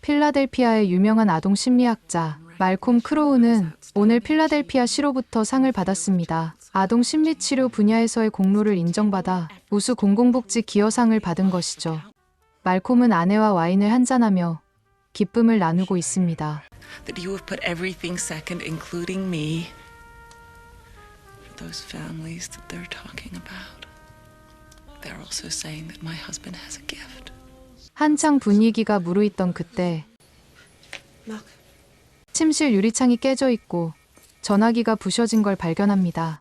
필라델피아의 유명한 아동 심리학자 말콤 크로우는 오늘 필라델피아 시로부터 상을 받았습니다. 아동 심리치료 분야에서의 공로를 인정받아 우수 공공복지 기여상을 받은 것이죠. 말콤은 아내와 와인을 한잔하며 기쁨을 나누고 있습니다. That you have put everything second, including me, for those families that they're talking about. They're also saying that my husband has a gift. 한창 분위기가 무르익던 그때 침실 유리창이 깨져 있고 전화기가 부셔진 걸 발견합니다.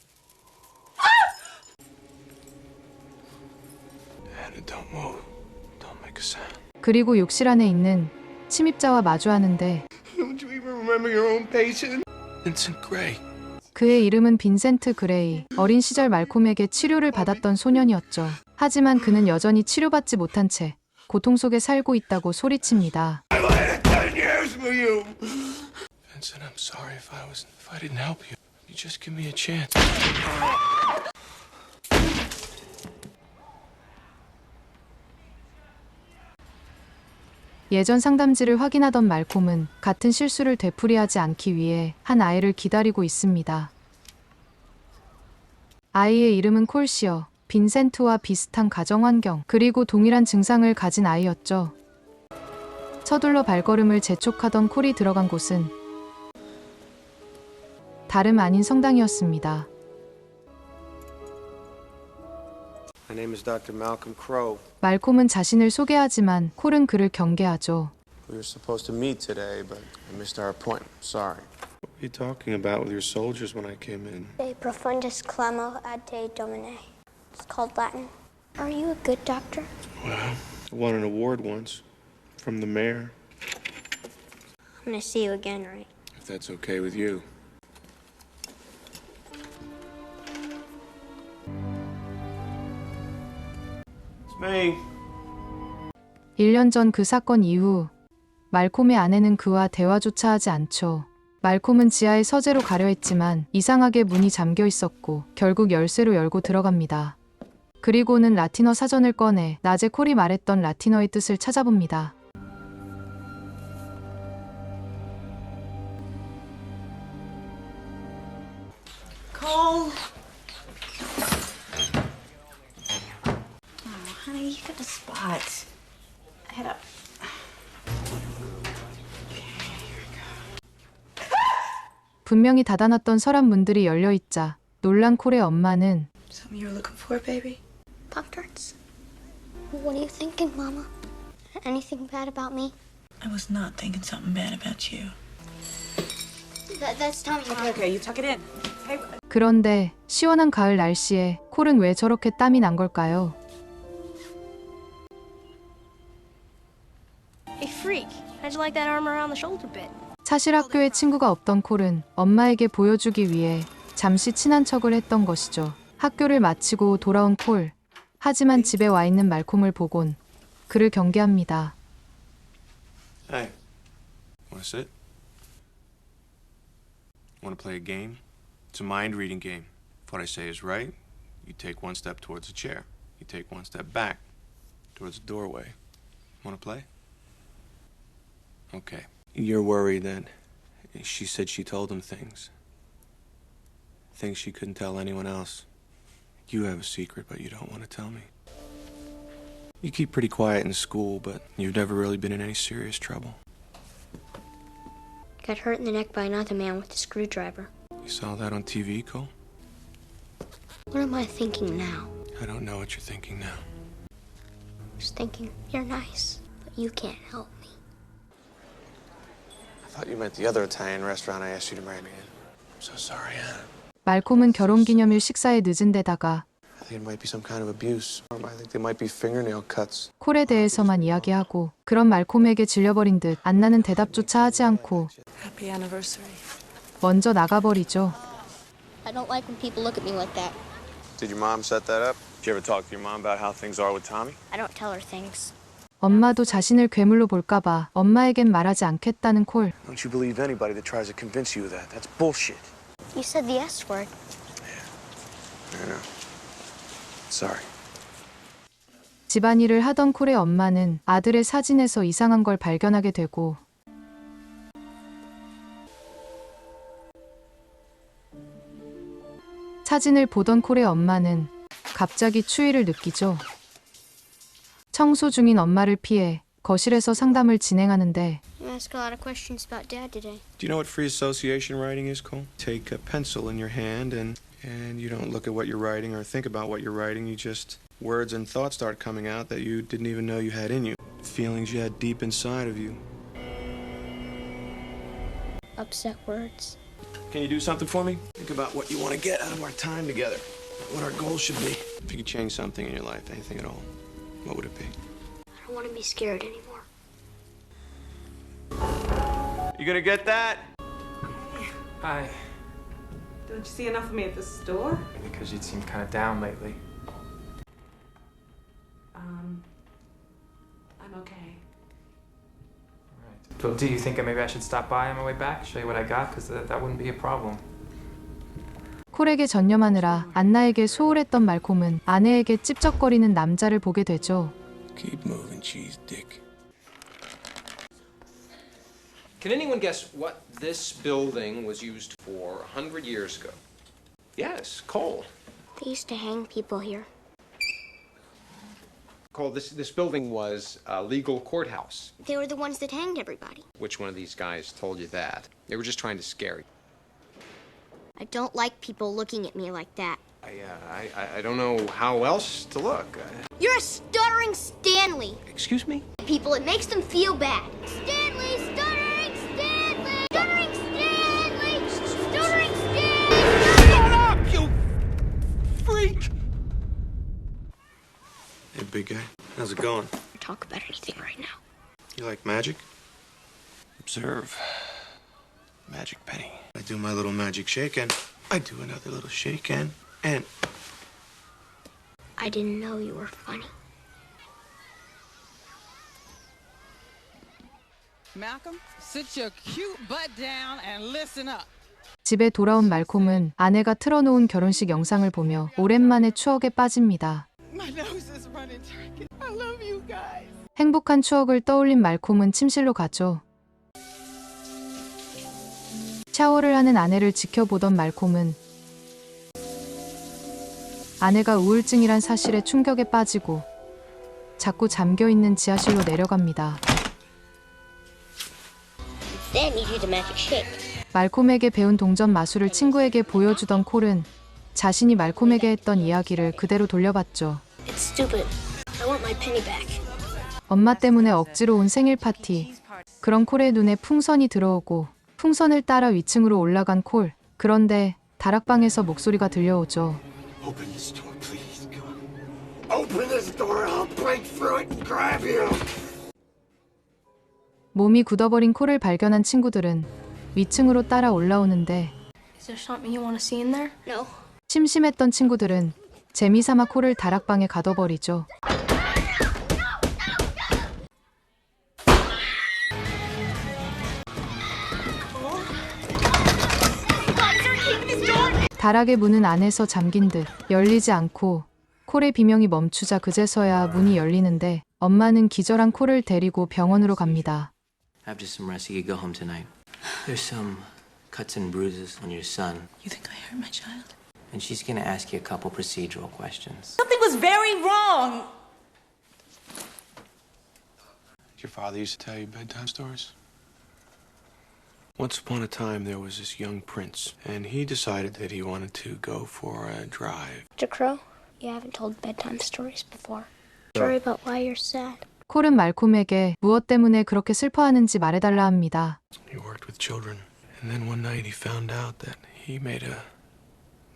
그리고 욕실 안에 있는 침입자와 마주하는데 그의 이름은 빈센트 그레이. 어린 시절 말콤에게 치료를 받았던 소년이었죠. 하지만 그는 여전히 치료받지 못한 채 고통 속에 살고 있다고 소리칩니다. Vincent, I'm sorry if I didn't help you. You just give me a chance. 예전 상담지를 확인하던 말콤은 같은 실수를 되풀이하지 않기 위해 한 아이를 기다리고 있습니다. 아이의 이름은 콜시어. 빈센트와 비슷한 가정환경, 그리고 동일한 증상을 가진 아이였죠. 서둘러 발걸음을 재촉하던 콜이 들어간 곳은 다름 아닌 성당이었습니다. My name is Dr. Malcolm Crowe. 말콤은 자신을 소개하지만 콜은 그를 경계하죠. We were supposed to meet today, but I missed our appointment. Sorry. What were you talking about with your soldiers when I came in? De profundis clamo ad te domine. It's called Latin. Are you a good doctor? Well, I won an award once from the mayor. I'm gonna see you again, right? If that's okay with you. It's me. 1년 전 그 사건 이후 말콤의 아내는 그와 대화조차 하지 않죠. 말콤은 지하의 서재로 가려 했지만 이상하게 문이 잠겨 있었고 결국 열쇠로 열고 들어갑니다. 그리고는 라틴어 사전을 꺼내 낮에 콜이 말했던 라틴어의 뜻을 찾아봅니다. Cole. Oh, honey, you got a spot. Head up. 분명히 닫아놨던 서랍 문들이 열려있자 놀란 콜의 엄마는 Something you're looking for, baby? Pop-Tarts? What are you thinking, Mama? Anything bad about me? I was not thinking something bad about you. That's Tommy, Mom. Okay, you tuck it in. Hey. 그런데 시원한 가을 날씨에 콜은 왜 저렇게 땀이 난 걸까요? Hey, freak. How'd you like that arm around the shoulder bit? 사실 학교에 친구가 없던 콜은 엄마에게 보여주기 위해 잠시 친한 척을 했던 것이죠. 학교를 마치고 돌아온 콜. 하지만 집에 와 있는 말콤을 보곤 그를 경계합니다. Hey, wanna sit? Wanna play a game? It's a mind-reading game. If what I say is right, you take one step towards the chair. You take one step back towards the doorway. Wanna play? Okay. You're worried that she said she told him things. Things she couldn't tell anyone else. You have a secret, but you don't want to tell me. You keep pretty quiet in school, but you've never really been in any serious trouble. Got hurt in the neck by another man with a screwdriver. You saw that on TV, Cole? What am I thinking now? I don't know what you're thinking now. Just thinking you're nice, but you can't help me. I thought you meant the other Italian restaurant I asked you to marry me in. I'm so sorry, Anna. 말콤은 결혼기념일 식사에 늦은 데다가 I think it might be some kind of abuse. I think they might be fingernail cuts. 콜에 대해서만 이야기하고 그런 말콤에게 질려버린 듯 안 나는 대답조차 하지 않고 Happy anniversary. 먼저 나가버리죠. I don't like when people look at me like that. Did your mom set that up? Did you ever talk to your mom about how things are with Tommy? I don't tell her things. 엄마도 자신을 괴물로 볼까봐 엄마에겐 말하지 않겠다는 콜. Don't you believe anybody that tries to convince you of that? That's bullshit. You said the S word. I know. Sorry. 집안일을 하던 콜의 엄마는 아들의 사진에서 이상한 걸 발견하게 되고 사진을 보던 콜의 엄마는 갑자기 추위를 느끼죠. 청소 중인 엄마를 피해 거실에서 상담을 진행하는데 You ask a lot of questions about Dad today. Do you know what free association writing is, Cole? Take a pencil in your hand and you don't look at what you're writing or think about what you're writing. You just words and thoughts start coming out that you didn't even know you had in you. Feelings you had deep inside of you. Upset words. Can you do something for me? Think about what you want to get out of our time together. What our goals should be. If you could change something in your life, anything at all, what would it be? I don't want to be scared anymore. You gonna get that? Hi. Don't you see enough of me at the store? Because you seem kind of down lately. I'm okay. Right. Well, do you think maybe I should stop by on my way back, show you what I got? Because that wouldn't be a problem. 콜에게 전념하느라 안나에게 소홀했던 말콤은 아내에게 찝쩍거리는 남자를 보게 되죠. Keep moving, cheese dick. Can anyone guess what this building was used for 100 years ago? Yes, Cole. They used to hang people here. Cole, this building was a legal courthouse. They were the ones that hanged everybody. Which one of these guys told you that? They were just trying to scare you. I don't like people looking at me like that. I don't know how else to look. You're a stuttering Stanley. Excuse me? People, it makes them feel bad. Stanley, stuttering Stanley, stuttering Stanley, stuttering Stanley. Shut up, you freak! Hey, big guy. How's it going? Talk about anything right now. You like magic? Observe. Magic penny. I do my little magic shake and I do another little shake and I didn't know you were funny. Malcolm, sit your cute butt down and listen up. 집에 돌아온 말콤은 아내가 틀어놓은 결혼식 영상을 보며 오랜만에 추억에 빠집니다. My nose is running tight. I love you guys. 행복한 추억을 떠올린 말콤은 침실로 가죠. 샤워를 하는 아내를 지켜보던 말콤은 아내가 우울증이란 사실에 충격에 빠지고 자꾸 잠겨있는 지하실로 내려갑니다. Then you do the magic shake. 말콤에게 배운 동전 마술을 친구에게 보여주던 콜은 자신이 말콤에게 했던 이야기를 그대로 돌려봤죠. It's stupid. I want my penny back. 엄마 때문에 억지로 온 생일 파티. 그런 콜의 눈에 풍선이 들어오고 풍선을 따라 위층으로 올라간 콜. 그런데 다락방에서 목소리가 들려오죠. Open this door, please. Come on. Open this door. I'll break through it and grab you. 몸이 굳어버린 콜을 발견한 친구들은 위층으로 따라 올라오는데 Is there something you want to see in there? No. 심심했던 친구들은 재미삼아 콜을 다락방에 가둬버리죠. 다락의 문은 안에서 잠긴 듯 열리지 않고 콜의 비명이 멈추자 그제서야 문이 열리는데 엄마는 기절한 콜을 데리고 병원으로 갑니다. Have just some rest. You could go home tonight. There's some cuts and bruises on your son, You think I hurt my child? and she's gonna ask you a couple procedural questions. Something was very wrong. Did your father used to tell you bedtime stories? Once upon a time, there was this young prince, and he decided that he wanted to go for a drive. Mr. Crow, you haven't told bedtime stories before. Story about why you're sad. 콜은 말콤에게 무엇 때문에 그렇게 슬퍼하는지 말해달라 합니다. He worked with children, and then one night he found out that he made a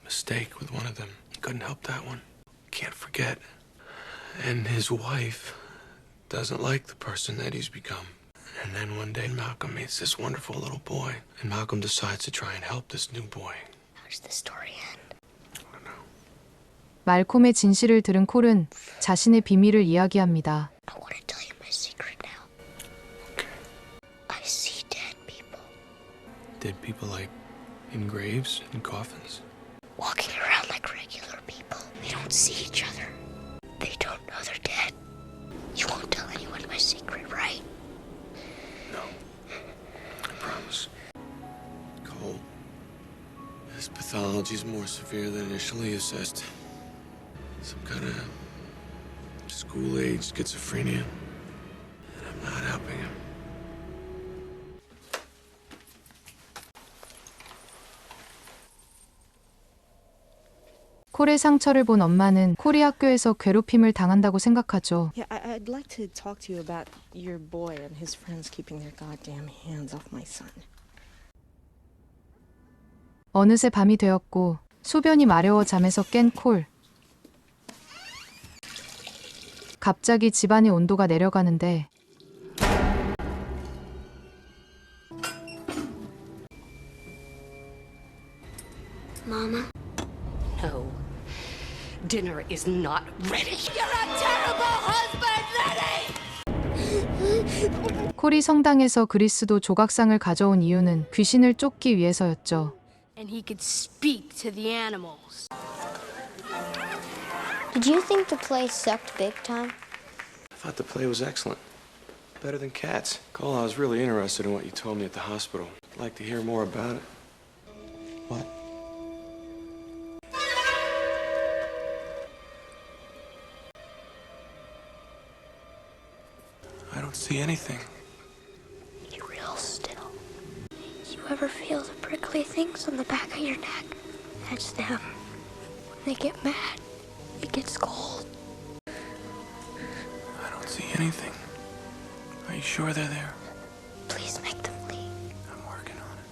mistake with one of them. He couldn't help that one. Can't forget. And his wife doesn't like the person that he's become. And then one day Malcolm meets this wonderful little boy, and Malcolm decides to try and help this new boy. How does the story end? I don't know. 말콤의 진실을 들은 콜은 자신의 비밀을 이야기합니다. I want to tell you my secret now. I see dead people Dead people like in graves and coffins. walking around like regular people. They don't see each other. They don't know they're dead. You won't tell anyone my secret, right? No. I promise. Cole, his pathology is more severe than initially assessed. Some kind of school-age schizophrenia. And I'm not helping him. 콜의 상처를 본 엄마는 콜이 학교에서 괴롭힘을 당한다고 생각하죠. Yeah, I'd like to talk to you about your boy and his friends keeping their goddamn hands off my son. 어느새 밤이 되었고 소변이 마려워 잠에서 깬 콜. 갑자기 집안의 온도가 내려가는데 Mama? No. Dinner is not ready. You're a terrible husband, Lenny! 콜이 성당에서 그리스도 조각상을 가져온 이유는 귀신을 쫓기 위해서였죠. And he could speak to the animals. Did you think the play sucked big time? I thought the play was excellent. Better than Cats. Cole, I was really interested in what you told me at the hospital. I'd like to hear more about it. What? I don't see anything. Be real still. You ever feel the prickly things on the back of your neck? That's them. When they get mad, it gets cold. I don't see anything. Are you sure they're there? Please make them leave. I'm working on it.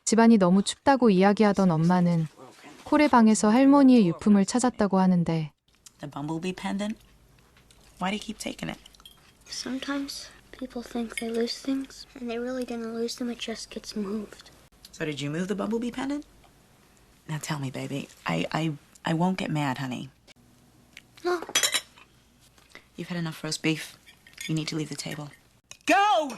집안이 너무 춥다고 이야기하던 엄마는 콜의 방에서 할머니의 유품을 찾았다고 하는데 The bumblebee pendant? Why do you keep taking it? Sometimes people think they lose things, and they really didn't lose them, it just gets moved. So did you move the bumblebee pendant? Now tell me, baby. I won't get mad, honey. No. You've had enough roast beef. You need to leave the table. Go!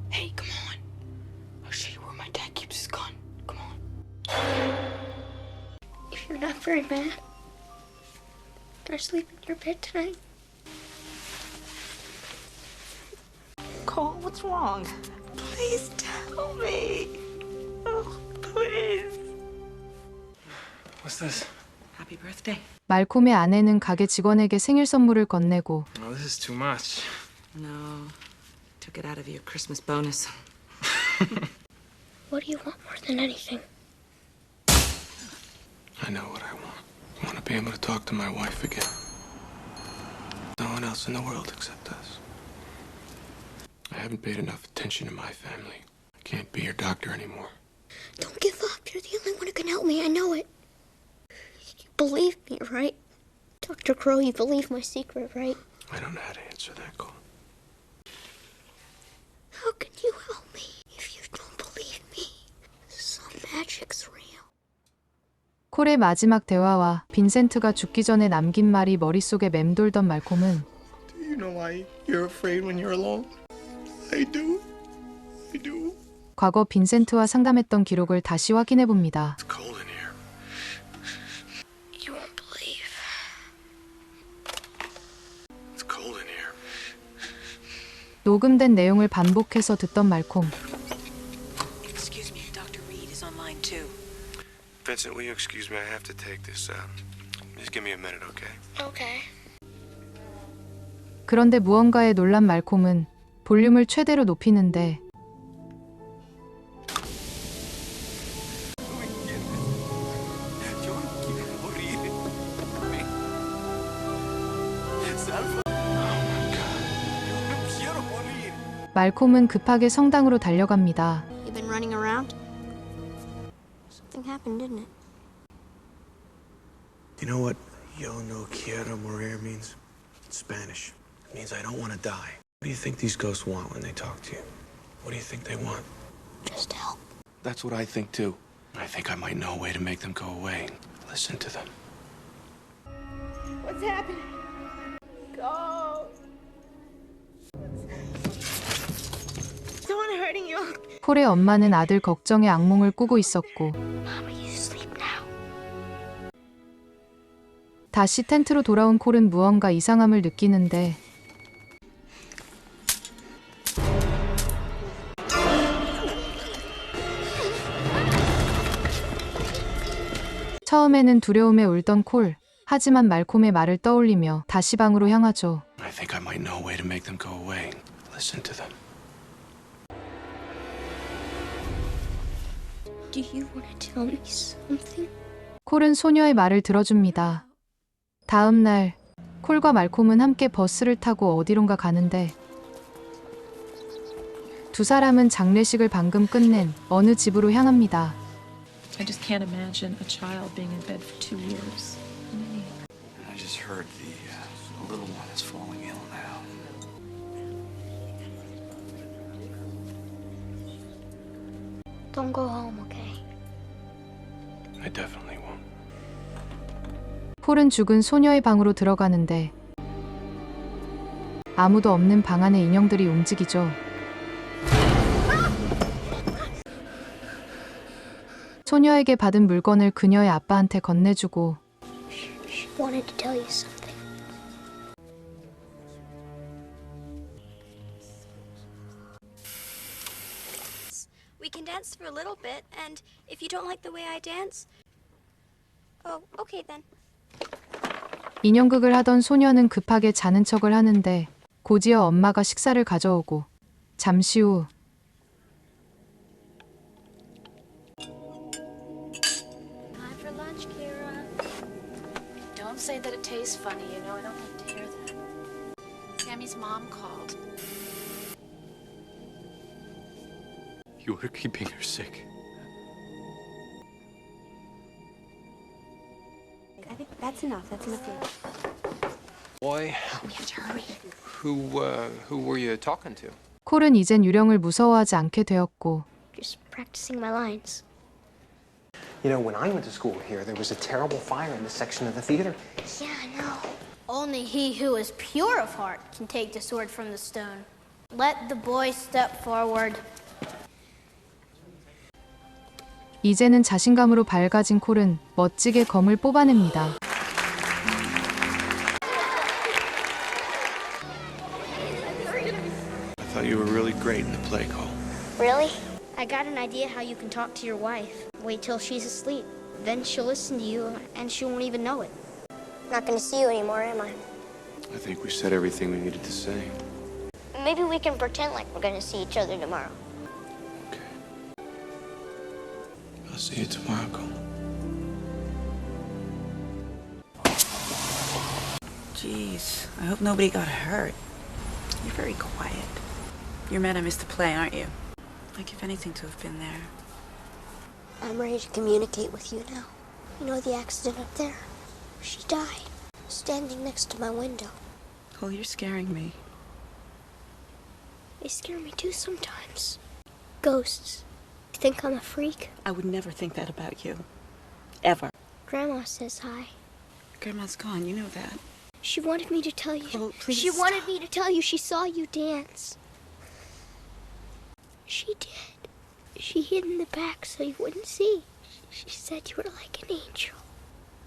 Hey, come on. I'll show you where my dad keeps his gun. Come on. If you're not very mad, can I sleep in your bed tonight? Cole, what's wrong? Please tell me. Oh, please. What's this? Happy birthday. 말콤의 아내는 가게 직원에게 생일 선물을 건네고 Oh, this is too much. No. Took it out of your Christmas bonus. What do you want more than anything? I know what I want. I want to be able to talk to my wife again. No one else in the world except us. I haven't paid enough attention to my family. I can't be your doctor anymore. Don't give up. You're the only one who can help me. I know it. You believe me, right? Dr. Crow, you believe my secret, right? I don't know how to answer that call. How can you help me if you don't believe me? Some magic's real. 콜의 마지막 대화와 빈센트가 죽기 전에 남긴 말이 머릿속에 맴돌던 말콤은 Do you know why you're afraid when you're alone? I do. I do. 과거 빈센트와 상담했던 기록을 다시 확인해 봅니다. It's cold in here. You won't believe. It's cold in here. 녹음된 내용을 반복해서 듣던 말콤. Excuse me, Dr. Reed is online too. Vincent, will you excuse me? I have to take this. Just give me a minute, okay? Okay. 그런데 무언가에 놀란 말콤은 볼륨을 최대로 높이는데 말콤은 급하게 성당으로 달려갑니다. You've been running around? Something happened, didn't it? You know what yo no quiero morir means? It's Spanish. It means I don't want to die. What do you think these ghosts want when they talk to you? What do you think they want? Just help. That's what I think too. I think I might know a way to make them go away. Listen to them. What's happening? Go. Someone hurting you. 콜의 엄마는 아들 걱정에 악몽을 꾸고 있었고 Mama, you sleep now. 다시 텐트로 돌아온 콜은 무언가 이상함을 느끼는데 처음에는 두려움에 울던 콜. 하지만 말콤의 말을 떠올리며 다시 방으로 향하죠. I think I might know a way to make them go away. Listen to them. Do you want to tell me something? 콜은 소녀의 말을 들어줍니다. 다음 날 콜과 말콤은 함께 버스를 타고 어디론가 가는데 두 사람은 장례식을 방금 끝낸 어느 집으로 향합니다. I just can't imagine a child being in bed for 2 years. I just heard the little one is falling ill now. Don't go home, okay? I definitely won't. 폴은 죽은 소녀의 방으로 들어가는데 아무도 없는 방 안의 인형들이 움직이죠. 소녀에게 받은 물건을 그녀의 아빠한테 건네주고 She wanted to tell you something. We can dance for a little bit, and if you don't like the way I dance, oh, okay then. 인형극을 하던 소녀는 급하게 자는 척을 하는데 곧이어 엄마가 식사를 가져오고 잠시 후 Time for lunch, Kira. Don't say that it tastes funny, you know I don't like to hear that. Sammy's mom called. You were keeping her sick. I think that's enough. That's enough. Boy, We have to hurry. who were you talking to? 콜은 이젠 유령을 무서워하지 않게 되었고 Just practicing my lines. You know, when I went to school here, there was a terrible fire in this section of the theater. Yeah, I know. Only he who is pure of heart can take the sword from the stone. Let the boy step forward. 이제는 자신감으로 밝아진 콜은 멋지게 검을 뽑아냅니다. I thought you were really great in the play, Cole. Really? I got an idea how you can talk to your wife. Wait till she's asleep. Then she'll listen to you and she won't even know it. Not gonna see you anymore, am I? I think we said everything we needed to say. Maybe we can pretend like we're gonna see each other tomorrow. I'll see you tomorrow, Cole. Jeez, I hope nobody got hurt. You're very quiet. You're mad I missed the play, aren't you? I'd give anything to have been there. I'm ready to communicate with you now. You know the accident up there? She died, standing next to my window. Cole, you're scaring me. They scare me too sometimes. Ghosts. You think I'm a freak? I would never think that about you. Ever. Grandma says hi. Grandma's gone, you know that. She wanted me to tell you. Cole, please She wanted me to tell you she saw you dance. She did. She hid in the back so you wouldn't see. She said you were like an angel.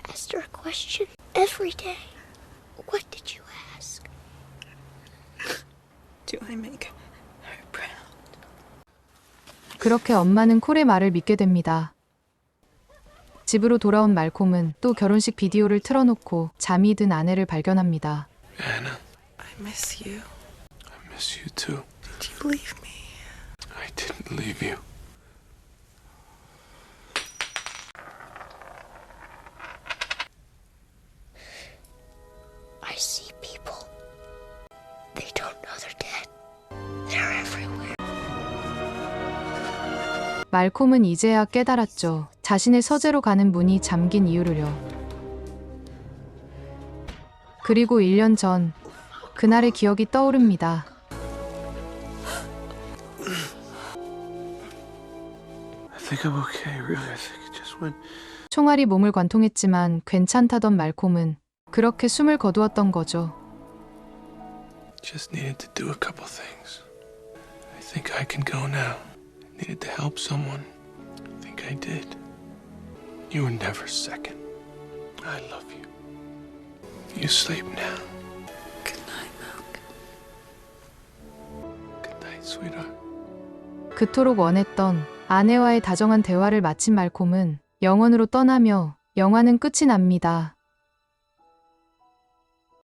Asked her a question every day. What did you ask? Do I make her proud? 그렇게 엄마는 콜의 말을 믿게 됩니다. 집으로 돌아온 말콤은 또 결혼식 비디오를 틀어놓고 잠이 든 아내를 발견합니다. Anna, I miss you. I miss you too. Did you leave me? I didn't leave you. I see people. They don't know they're dead. They're everywhere. 말콤은 이제야 깨달았죠. 자신의 서재로 가는 문이 잠긴 이유를요. 그리고 1년 전 그날의 기억이 떠오릅니다. I think I'm okay, really. I think it just went. 총알이 몸을 관통했지만 괜찮다던 말콤은 그렇게 숨을 거두었던 거죠. Just needed to do a couple things. I think I can go now. Needed to help someone. I think I did. You were never second. I love you. You sleep now. Good night, Malcolm. Good night, sweetheart. 그토록 원했던 아내와의 다정한 대화를 마친 말콤은 영원으로 떠나며 영화는 끝이 납니다.